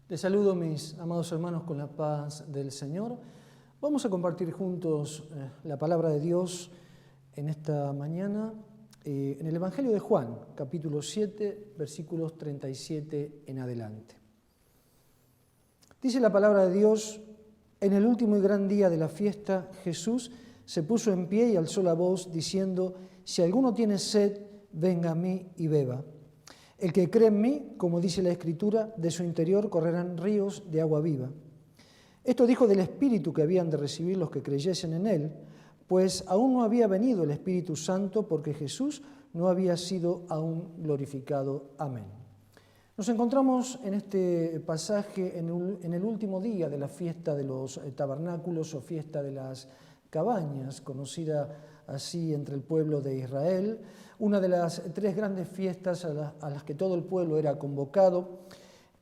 Les saludo, mis amados hermanos, con la paz del Señor. Vamos a compartir juntos la palabra de Dios en esta mañana en el Evangelio de Juan, capítulo 7, versículos 37 en adelante. Dice la palabra de Dios: en el último y gran día de la fiesta, Jesús se puso en pie y alzó la voz, diciendo: si alguno tiene sed, venga a mí y beba. El que cree en mí, como dice la Escritura, de su interior correrán ríos de agua viva. Esto dijo del Espíritu que habían de recibir los que creyesen en él, pues aún no había venido el Espíritu Santo, porque Jesús no había sido aún glorificado. Amén. Nos encontramos en este pasaje en el último día de la fiesta de los tabernáculos o fiesta de las cabañas, conocida así entre el pueblo de Israel, una de las tres grandes fiestas a las que todo el pueblo era convocado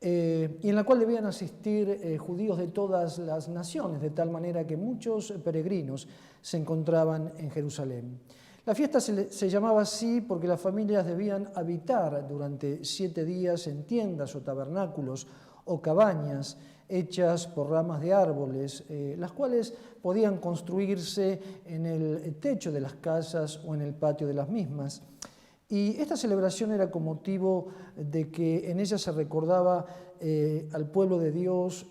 y en la cual debían asistir judíos de todas las naciones, de tal manera que muchos peregrinos se encontraban en Jerusalén. La fiesta se llamaba así porque las familias debían habitar durante 7 días en tiendas o tabernáculos o cabañas hechas por ramas de árboles, las cuales podían construirse en el techo de las casas o en el patio de las mismas. Y esta celebración era con motivo de que en ella se recordaba al pueblo de Dios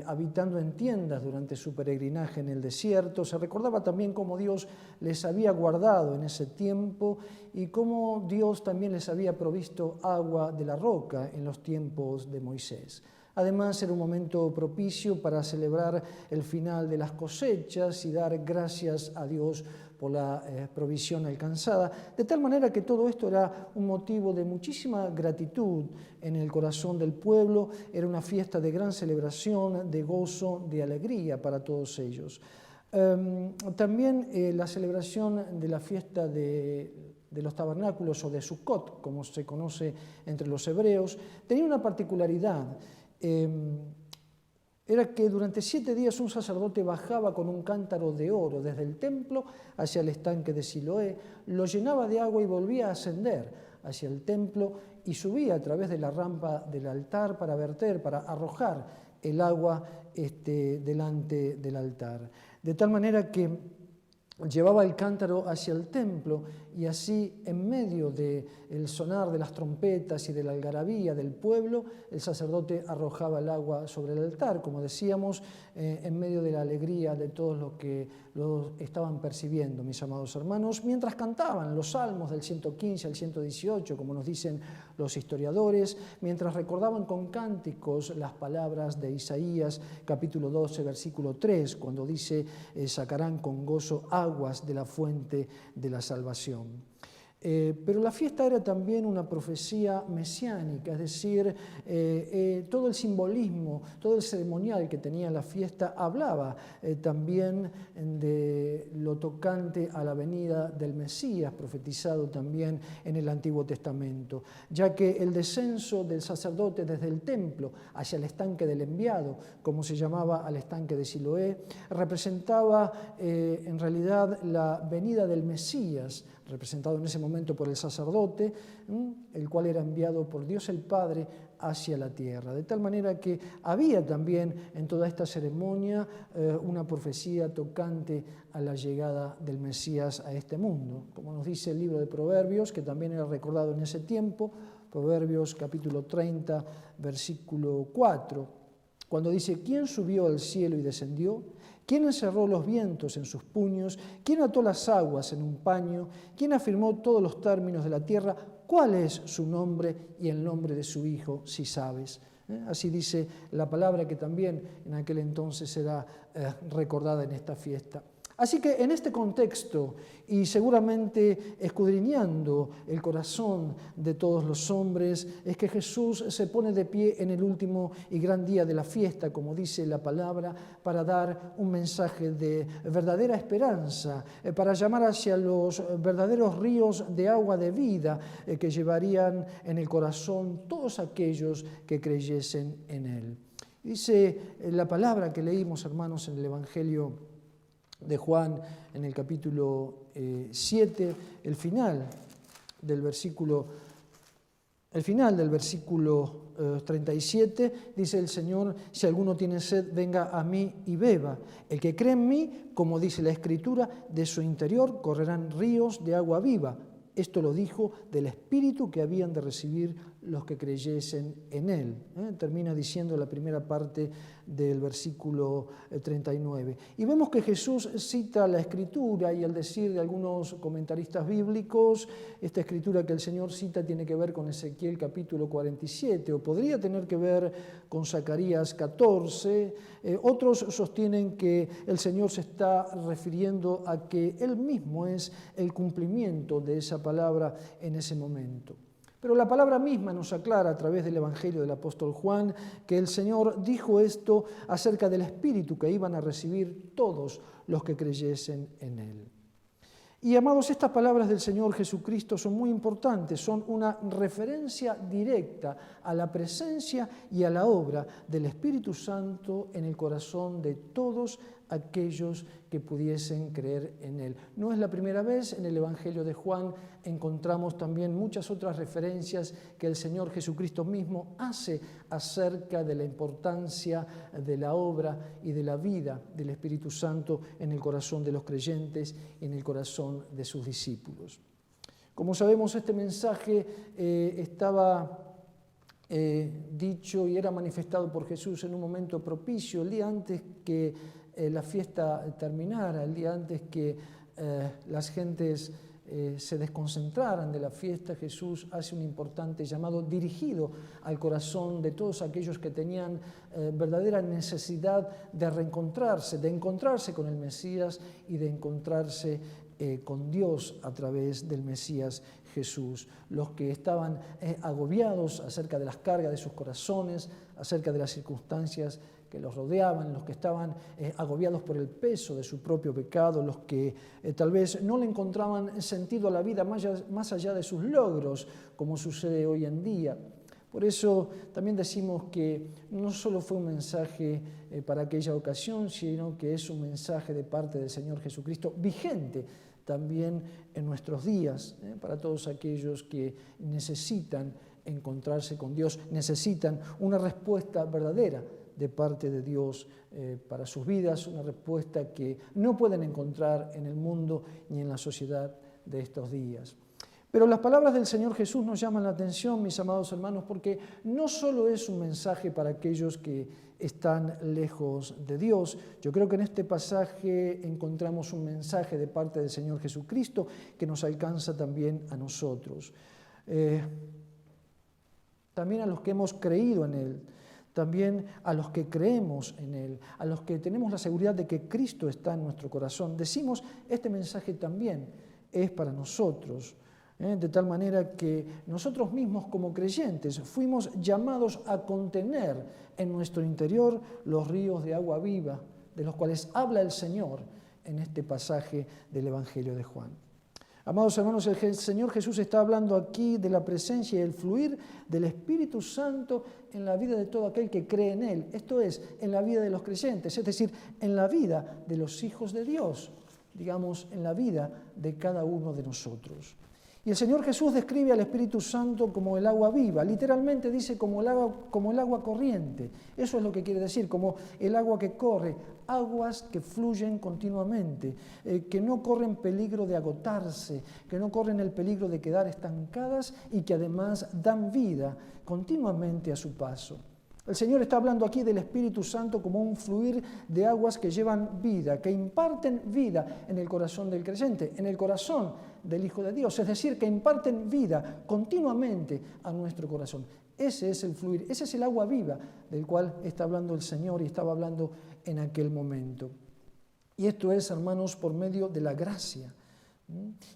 habitando en tiendas durante su peregrinaje en el desierto. Se recordaba también cómo Dios les había guardado en ese tiempo y cómo Dios también les había provisto agua de la roca en los tiempos de Moisés. Además, era un momento propicio para celebrar el final de las cosechas y dar gracias a Dios por la provisión alcanzada, de tal manera que todo esto era un motivo de muchísima gratitud en el corazón del pueblo. Era una fiesta de gran celebración, de gozo, de alegría para todos ellos. También la celebración de la fiesta de los tabernáculos o de Sukkot, como se conoce entre los hebreos, tenía una particularidad. Era que durante 7 días un sacerdote bajaba con un cántaro de oro desde el templo hacia el estanque de Siloé, lo llenaba de agua y volvía a ascender hacia el templo y subía a través de la rampa del altar para verter, para arrojar el agua delante del altar. De tal manera que llevaba el cántaro hacia el templo y así, en medio del sonar de las trompetas y de la algarabía del pueblo, el sacerdote arrojaba el agua sobre el altar, como decíamos, en medio de la alegría de todos los que lo estaban percibiendo, mis amados hermanos, mientras cantaban los salmos del 115 al 118, como nos dicen los historiadores, mientras recordaban con cánticos las palabras de Isaías, capítulo 12, versículo 3, cuando dice: sacarán con gozo aguas de la fuente de la salvación. Pero la fiesta era también una profecía mesiánica, es decir, todo el simbolismo, todo el ceremonial que tenía la fiesta hablaba también de lo tocante a la venida del Mesías, profetizado también en el Antiguo Testamento, ya que el descenso del sacerdote desde el templo hacia el estanque del enviado, como se llamaba al estanque de Siloé, representaba en realidad la venida del Mesías, representado en ese momento por el sacerdote, el cual era enviado por Dios el Padre hacia la tierra. De tal manera que había también en toda esta ceremonia una profecía tocante a la llegada del Mesías a este mundo. Como nos dice el libro de Proverbios, que también era recordado en ese tiempo, Proverbios capítulo 30, versículo 4, cuando dice: ¿quién subió al cielo y descendió? ¿Quién encerró los vientos en sus puños? ¿Quién ató las aguas en un paño? ¿Quién afirmó todos los términos de la tierra? ¿Cuál es su nombre y el nombre de su Hijo, si sabes? Así dice la palabra que también en aquel entonces será recordada en esta fiesta. Así que en este contexto, y seguramente escudriñando el corazón de todos los hombres, es que Jesús se pone de pie en el último y gran día de la fiesta, como dice la palabra, para dar un mensaje de verdadera esperanza, para llamar hacia los verdaderos ríos de agua de vida que llevarían en el corazón todos aquellos que creyesen en Él. Dice la palabra que leímos, hermanos, en el Evangelio de Juan, en el capítulo 7, el final del versículo El final del versículo 37 dice el Señor: si alguno tiene sed, venga a mí y beba. El que cree en mí, como dice la Escritura, de su interior correrán ríos de agua viva. Esto lo dijo del Espíritu que habían de recibir los que creyesen en Él. Termina diciendo la primera parte del versículo 39. Y vemos que Jesús cita la Escritura, y al decir de algunos comentaristas bíblicos, esta Escritura que el Señor cita tiene que ver con Ezequiel capítulo 47, o podría tener que ver con Zacarías 14. Otros sostienen que el Señor se está refiriendo a que Él mismo es el cumplimiento de esa palabra en ese momento. Pero la palabra misma nos aclara a través del Evangelio del apóstol Juan que el Señor dijo esto acerca del Espíritu que iban a recibir todos los que creyesen en Él. Y amados, estas palabras del Señor Jesucristo son muy importantes, son una referencia directa a la presencia y a la obra del Espíritu Santo en el corazón de todos aquellos que pudiesen creer en Él. No es la primera vez, en el Evangelio de Juan encontramos también muchas otras referencias que el Señor Jesucristo mismo hace acerca de la importancia de la obra y de la vida del Espíritu Santo en el corazón de los creyentes y en el corazón de sus discípulos. Como sabemos, este mensaje estaba dicho y era manifestado por Jesús en un momento propicio, el día antes que la fiesta terminara, el día antes que las gentes se desconcentraran de la fiesta. Jesús hace un importante llamado dirigido al corazón de todos aquellos que tenían verdadera necesidad de reencontrarse, de encontrarse con el Mesías y de encontrarse con Dios a través del Mesías Jesús. Los que estaban agobiados acerca de las cargas de sus corazones, acerca de las circunstancias que los rodeaban, los que estaban agobiados por el peso de su propio pecado, los que tal vez no le encontraban sentido a la vida más allá de sus logros, como sucede hoy en día. Por eso también decimos que no solo fue un mensaje para aquella ocasión, sino que es un mensaje de parte del Señor Jesucristo vigente también en nuestros días, para todos aquellos que necesitan encontrarse con Dios, necesitan una respuesta verdadera de parte de Dios para sus vidas, una respuesta que no pueden encontrar en el mundo ni en la sociedad de estos días. Pero las palabras del Señor Jesús nos llaman la atención, mis amados hermanos, porque no solo es un mensaje para aquellos que están lejos de Dios. Yo creo que en este pasaje encontramos un mensaje de parte del Señor Jesucristo que nos alcanza también a nosotros. También a los que hemos creído en Él, también a los que creemos en Él, a los que tenemos la seguridad de que Cristo está en nuestro corazón. Decimos, este mensaje también es para nosotros, de tal manera que nosotros mismos como creyentes fuimos llamados a contener en nuestro interior los ríos de agua viva, de los cuales habla el Señor en este pasaje del Evangelio de Juan. Amados hermanos, el Señor Jesús está hablando aquí de la presencia y el fluir del Espíritu Santo en la vida de todo aquel que cree en Él. Esto es, en la vida de los creyentes, es decir, en la vida de los hijos de Dios, digamos, en la vida de cada uno de nosotros. Y el Señor Jesús describe al Espíritu Santo como el agua viva, literalmente dice como el agua corriente. Eso es lo que quiere decir, como el agua que corre, aguas que fluyen continuamente, que no corren peligro de agotarse, que no corren el peligro de quedar estancadas y que además dan vida continuamente a su paso. El Señor está hablando aquí del Espíritu Santo como un fluir de aguas que llevan vida, que imparten vida en el corazón del creyente, en el corazón del Hijo de Dios, es decir, que imparten vida continuamente a nuestro corazón. Ese es el fluir, ese es el agua viva del cual está hablando el Señor y estaba hablando en aquel momento. Y esto es, hermanos, por medio de la gracia.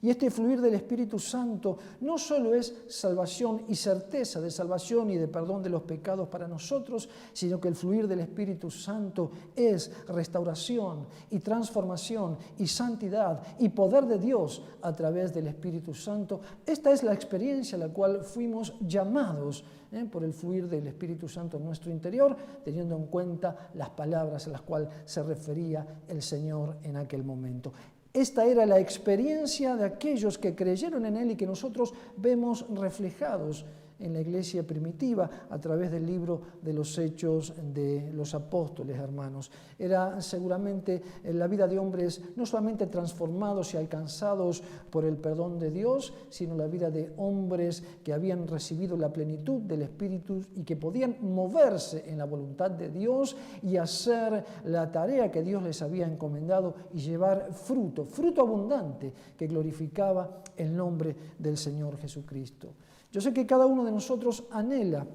Y este fluir del Espíritu Santo no solo es salvación y certeza de salvación y de perdón de los pecados para nosotros, sino que el fluir del Espíritu Santo es restauración y transformación y santidad y poder de Dios a través del Espíritu Santo. Esta es la experiencia a la cual fuimos llamados por el fluir del Espíritu Santo en nuestro interior, teniendo en cuenta las palabras a las cuales se refería el Señor en aquel momento. Esta era la experiencia de aquellos que creyeron en Él y que nosotros vemos reflejados en la iglesia primitiva a través del libro de los Hechos de los Apóstoles, hermanos. Era seguramente la vida de hombres no solamente transformados y alcanzados por el perdón de Dios, sino la vida de hombres que habían recibido la plenitud del Espíritu y que podían moverse en la voluntad de Dios y hacer la tarea que Dios les había encomendado y llevar fruto abundante que glorificaba el nombre del Señor Jesucristo. Yo sé que cada uno de nosotros anhela,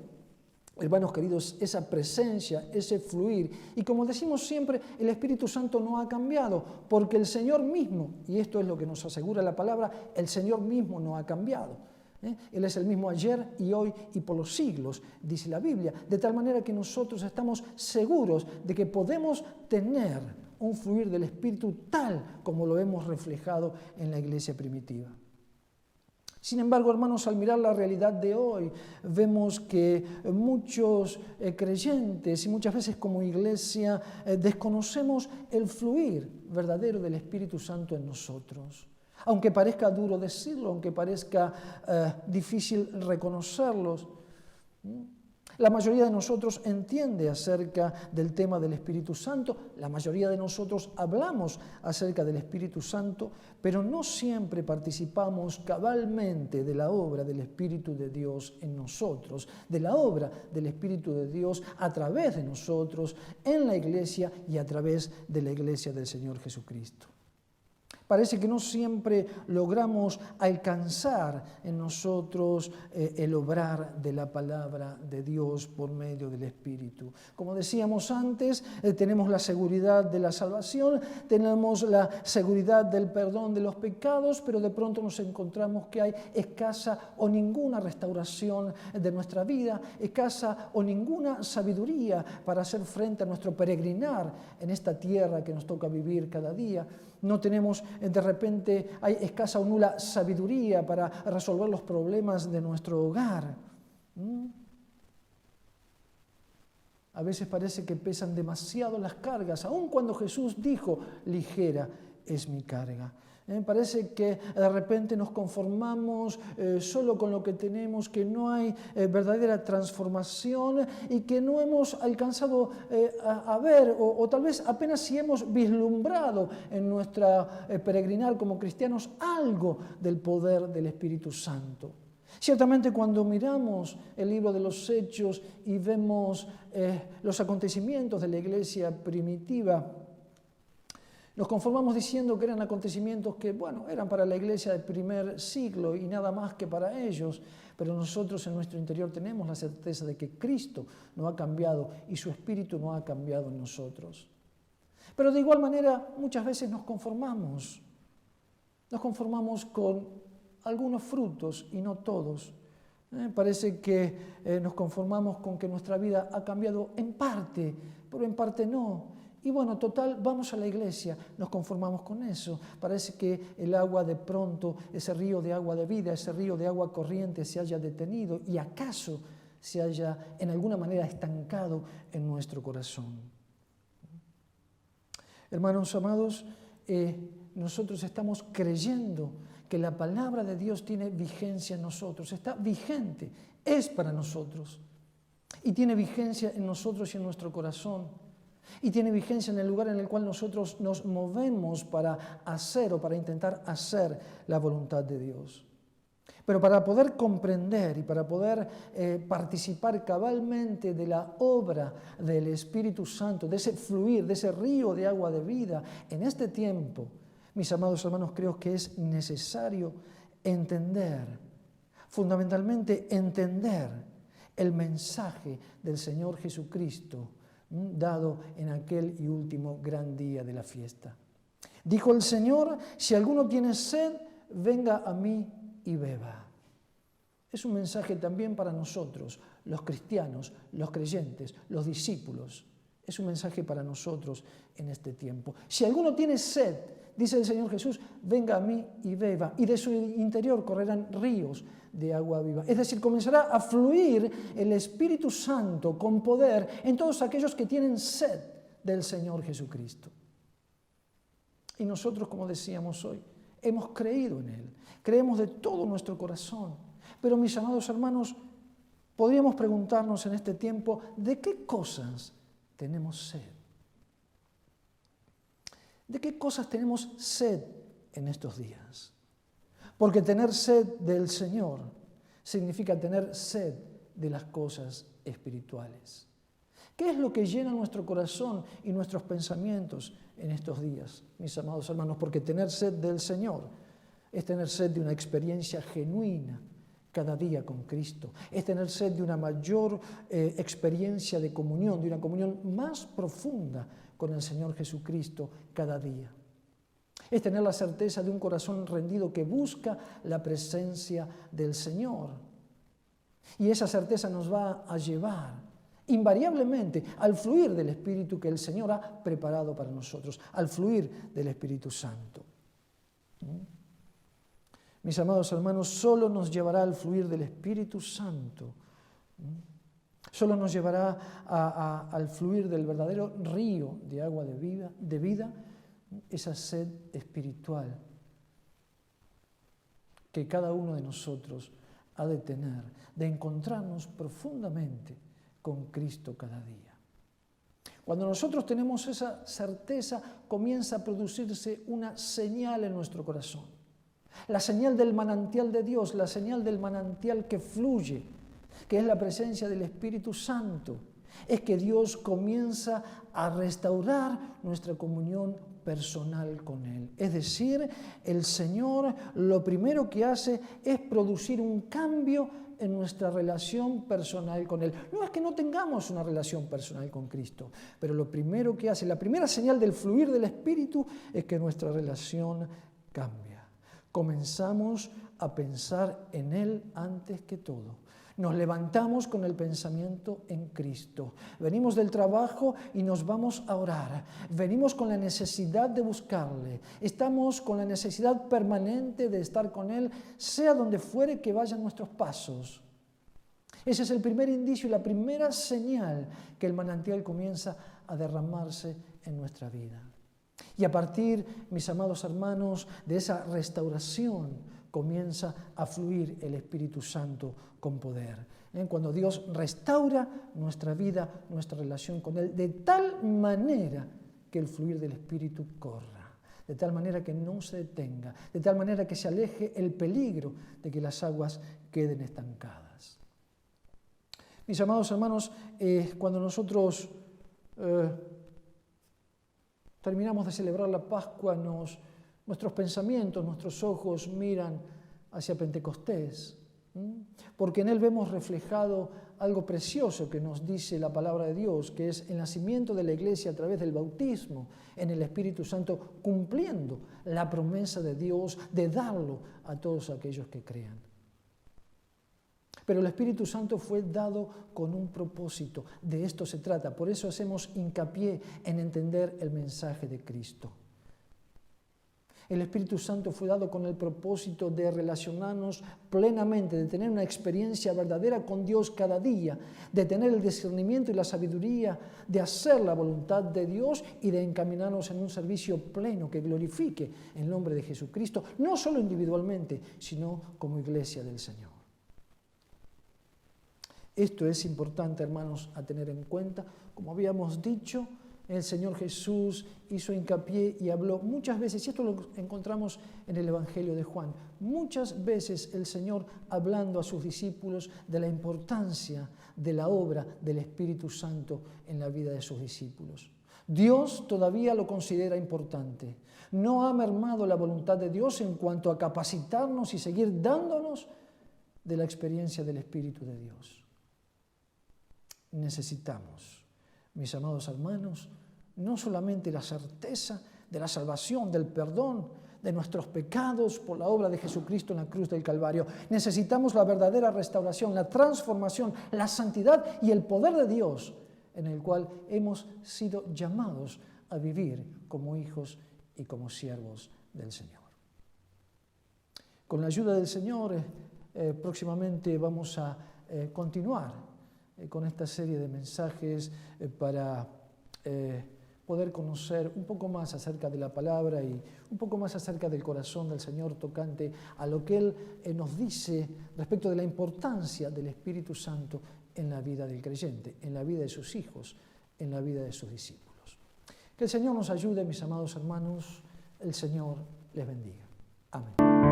hermanos queridos, esa presencia, ese fluir. Y como decimos siempre, el Espíritu Santo no ha cambiado, porque el Señor mismo, y esto es lo que nos asegura la palabra, el Señor mismo no ha cambiado. Él es el mismo ayer y hoy y por los siglos, dice la Biblia, de tal manera que nosotros estamos seguros de que podemos tener un fluir del Espíritu tal como lo hemos reflejado en la iglesia primitiva. Sin embargo, hermanos, al mirar la realidad de hoy, vemos que muchos creyentes y muchas veces como iglesia desconocemos el fluir verdadero del Espíritu Santo en nosotros. Aunque parezca duro decirlo, aunque parezca difícil reconocerlos, la mayoría de nosotros entiende acerca del tema del Espíritu Santo, la mayoría de nosotros hablamos acerca del Espíritu Santo, pero no siempre participamos cabalmente de la obra del Espíritu de Dios en nosotros, de la obra del Espíritu de Dios a través de nosotros, en la iglesia y a través de la iglesia del Señor Jesucristo. Parece que no siempre logramos alcanzar en nosotros el obrar de la palabra de Dios por medio del Espíritu. Como decíamos antes, tenemos la seguridad de la salvación, tenemos la seguridad del perdón de los pecados, pero de pronto nos encontramos que hay escasa o ninguna restauración de nuestra vida, escasa o ninguna sabiduría para hacer frente a nuestro peregrinar en esta tierra que nos toca vivir cada día. No tenemos, de repente, hay escasa o nula sabiduría para resolver los problemas de nuestro hogar. A veces parece que pesan demasiado las cargas, aun cuando Jesús dijo, ligera es mi carga. Parece que de repente nos conformamos solo con lo que tenemos, que no hay verdadera transformación y que no hemos alcanzado a ver o tal vez apenas si hemos vislumbrado en nuestra peregrinar como cristianos algo del poder del Espíritu Santo. Ciertamente cuando miramos el libro de los Hechos y vemos los acontecimientos de la iglesia primitiva, nos conformamos diciendo que eran acontecimientos que, eran para la iglesia del primer siglo y nada más que para ellos, pero nosotros en nuestro interior tenemos la certeza de que Cristo no ha cambiado y su Espíritu no ha cambiado en nosotros. Pero de igual manera muchas veces nos conformamos con algunos frutos y no todos. Parece que nos conformamos con que nuestra vida ha cambiado en parte, pero en parte no. Y total, vamos a la iglesia, nos conformamos con eso. Parece que el agua de pronto, ese río de agua de vida, ese río de agua corriente se haya detenido y acaso se haya en alguna manera estancado en nuestro corazón. Hermanos amados, nosotros estamos creyendo que la palabra de Dios tiene vigencia en nosotros, está vigente, es para nosotros y tiene vigencia en nosotros y en nuestro corazón. Y tiene vigencia en el lugar en el cual nosotros nos movemos para hacer o para intentar hacer la voluntad de Dios. Pero para poder comprender y para poder participar cabalmente de la obra del Espíritu Santo, de ese fluir, de ese río de agua de vida, en este tiempo, mis amados hermanos, creo que es necesario entender, fundamentalmente entender el mensaje del Señor Jesucristo, dado en aquel y último gran día de la fiesta. Dijo el Señor, si alguno tiene sed, venga a mí y beba. Es un mensaje también para nosotros, los cristianos, los creyentes, los discípulos. Es un mensaje para nosotros en este tiempo. Si alguno tiene sed, dice el Señor Jesús, venga a mí y beba, y de su interior correrán ríos de agua viva. Es decir, comenzará a fluir el Espíritu Santo con poder en todos aquellos que tienen sed del Señor Jesucristo. Y nosotros, como decíamos hoy, hemos creído en Él, creemos de todo nuestro corazón. Pero mis amados hermanos, Podríamos preguntarnos en este tiempo, ¿de qué cosas tenemos sed? ¿De qué cosas tenemos sed en estos días? Porque tener sed del Señor significa tener sed de las cosas espirituales. ¿Qué es lo que llena nuestro corazón y nuestros pensamientos en estos días, mis amados hermanos? Porque tener sed del Señor es tener sed de una experiencia genuina cada día con Cristo. Es tener sed de una mayor experiencia de comunión, de una comunión más profunda con el Señor Jesucristo cada día. Es tener la certeza de un corazón rendido que busca la presencia del Señor. Y esa certeza nos va a llevar invariablemente al fluir del Espíritu que el Señor ha preparado para nosotros, al fluir del Espíritu Santo. Mis amados hermanos, solo nos llevará al fluir del Espíritu Santo. Solo nos llevará al fluir del verdadero río de agua de vida, esa sed espiritual que cada uno de nosotros ha de tener, de encontrarnos profundamente con Cristo cada día. Cuando nosotros tenemos esa certeza, comienza a producirse una señal en nuestro corazón. La señal del manantial de Dios, la señal del manantial que fluye, que es la presencia del Espíritu Santo, es que Dios comienza a restaurar nuestra comunión personal con Él. Es decir, el Señor lo primero que hace es producir un cambio en nuestra relación personal con Él. No es que no tengamos una relación personal con Cristo, pero lo primero que hace, la primera señal del fluir del Espíritu es que nuestra relación cambia. Comenzamos a pensar en Él antes que todo. Nos levantamos con el pensamiento en Cristo. Venimos del trabajo y nos vamos a orar. Venimos con la necesidad de buscarle. Estamos con la necesidad permanente de estar con Él, sea donde fuere que vayan nuestros pasos. Ese es el primer indicio y la primera señal que el manantial comienza a derramarse en nuestra vida. Y a partir, mis amados hermanos, de esa restauración, comienza a fluir el Espíritu Santo con poder. Cuando Dios restaura nuestra vida, nuestra relación con Él, de tal manera que el fluir del Espíritu corra, de tal manera que no se detenga, de tal manera que se aleje el peligro de que las aguas queden estancadas. Mis amados hermanos, cuando nosotros terminamos de celebrar la Pascua, nuestros pensamientos, nuestros ojos miran hacia Pentecostés, porque en él vemos reflejado algo precioso que nos dice la palabra de Dios, que es el nacimiento de la Iglesia a través del bautismo en el Espíritu Santo, cumpliendo la promesa de Dios de darlo a todos aquellos que crean. Pero el Espíritu Santo fue dado con un propósito, de esto se trata, por eso hacemos hincapié en entender el mensaje de Cristo. El Espíritu Santo fue dado con el propósito de relacionarnos plenamente, de tener una experiencia verdadera con Dios cada día, de tener el discernimiento y la sabiduría de hacer la voluntad de Dios y de encaminarnos en un servicio pleno que glorifique el nombre de Jesucristo, no solo individualmente, sino como iglesia del Señor. Esto es importante, hermanos, a tener en cuenta. Como habíamos dicho, el Señor Jesús hizo hincapié y habló muchas veces, y esto lo encontramos en el Evangelio de Juan, muchas veces el Señor hablando a sus discípulos de la importancia de la obra del Espíritu Santo en la vida de sus discípulos. Dios todavía lo considera importante. No ha mermado la voluntad de Dios en cuanto a capacitarnos y seguir dándonos de la experiencia del Espíritu de Dios. Necesitamos, mis amados hermanos, no solamente la certeza de la salvación, del perdón de nuestros pecados por la obra de Jesucristo en la cruz del Calvario. Necesitamos la verdadera restauración, la transformación, la santidad y el poder de Dios en el cual hemos sido llamados a vivir como hijos y como siervos del Señor. Con la ayuda del Señor, próximamente vamos a continuar con esta serie de mensajes para poder conocer un poco más acerca de la palabra y un poco más acerca del corazón del Señor tocante a lo que Él nos dice respecto de la importancia del Espíritu Santo en la vida del creyente, en la vida de sus hijos, en la vida de sus discípulos. Que el Señor nos ayude, mis amados hermanos, el Señor les bendiga. Amén.